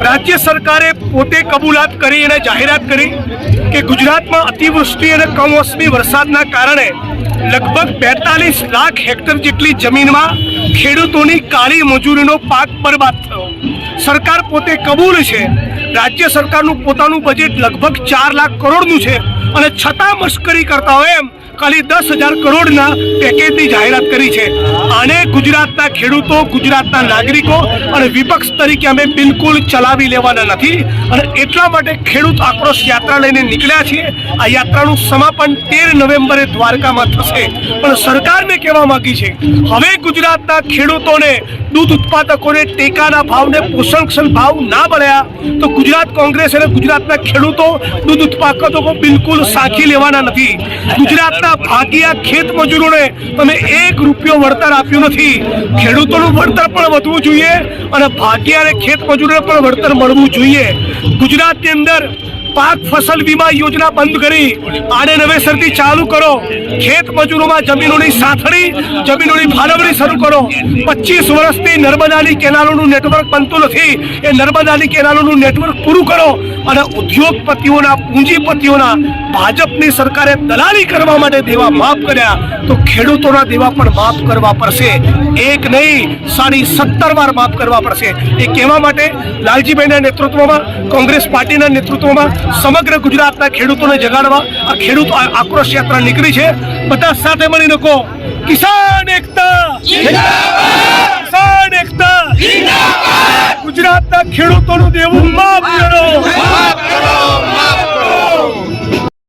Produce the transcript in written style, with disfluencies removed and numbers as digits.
રાજ્ય સરકારે પોતે કબૂલાત કરી અને જાહેરાત કરી કે ગુજરાતમાં અતિવૃષ્ટિ અને કમોસમી વરસાદના કારણે લગભગ 42 લાખ હેક્ટર જેટલી જમીનમાં ખેડૂતોની કાળી મજૂરીનો પાક બરબાદ થયો। સરકાર પોતે કબૂલ છે, રાજ્ય સરકારનું પોતાનું બજેટ લગભગ 4 લાખ કરોડનું છે અને છતાં મશ્કરી કરતા હોય એમ ખાલી 10,000 કરોડના પેકેજની જાહેરાત કરી છે। આને ગુજરાતના ખેડૂતો, ગુજરાતના નાગરિકો અને વિપક્ષ તરીકે અમે બિલકુલ ચલાવી લેવાના નથી અને એટલા માટે ખેડૂત આક્રોશ યાત્રા લઈને નીકળ્યા છીએ। આ યાત્રાનું સમાપન 13 નવેમ્બરે દ્વારકામાં થશે, પણ સરકારને કહેવા માંગી છે હવે ગુજરાતના ખેડૂતોને, દૂધ ઉત્પાદકોને ટેકાના ભાવને પોષણક્ષમ ભાવ ના મળ્યા તો ગુજરાત કોંગ્રેસ અને ગુજરાતના ખેડૂતો, દૂધ ઉત્પાદકો બિલકુલ સાંખી લેવાના નથી। ગુજરાતના ભાગિયા ખેત મજૂરોને તમે 1 રૂપિયો વળતર આપ્યું નથી। ખેડૂતોનું વળતર પણ વધવું જોઈએ અને ભાગિયા અને ખેત મજૂરોને પણ વળતર મળવું જોઈએ। ગુજરાતની અંદર પાક ફસલ વીમા યોજના બંધ કરી આને નવેસરથી ચાલુ કરો। ખેત મજૂરોમાં જમીનોની સાથળી, જમીનોની ફાળવણી શરૂ કરો। 25 વર્ષથી નર્મદાની કેનાલોનું નેટવર્ક બનતું નથી, એ નર્મદાની કેનાલોનું નેટવર્ક પૂરું કરો અને ઉદ્યોગપતિઓના, પૂંજીપતિઓના ભાજપની સરકારે દલાલી કરવા માટે દેવા માફ કર્યા તો ખેડૂતોના દેવા પણ માફ કરવા પડશે। એક નહીં, 17 વાર માફ કરવા પડશે। એ કહેવા માટે લાલજીભાઈના નેતૃત્વમાં, કોંગ્રેસ પાર્ટીના નેતૃત્વમાં સમગ્ર ગુજરાતના ખેડૂતોને જગાડવા આ ખેડૂત આક્રોશ યાત્રા નીકળી છે। બધા સાથે મળીને કહો, કિસાન એકતા જિંદાબાદ, કિસાન એકતા જિંદાબાદ। ગુજરાતના ખેડૂતોનું દેવું માફ કરો, માફ કરો, માફ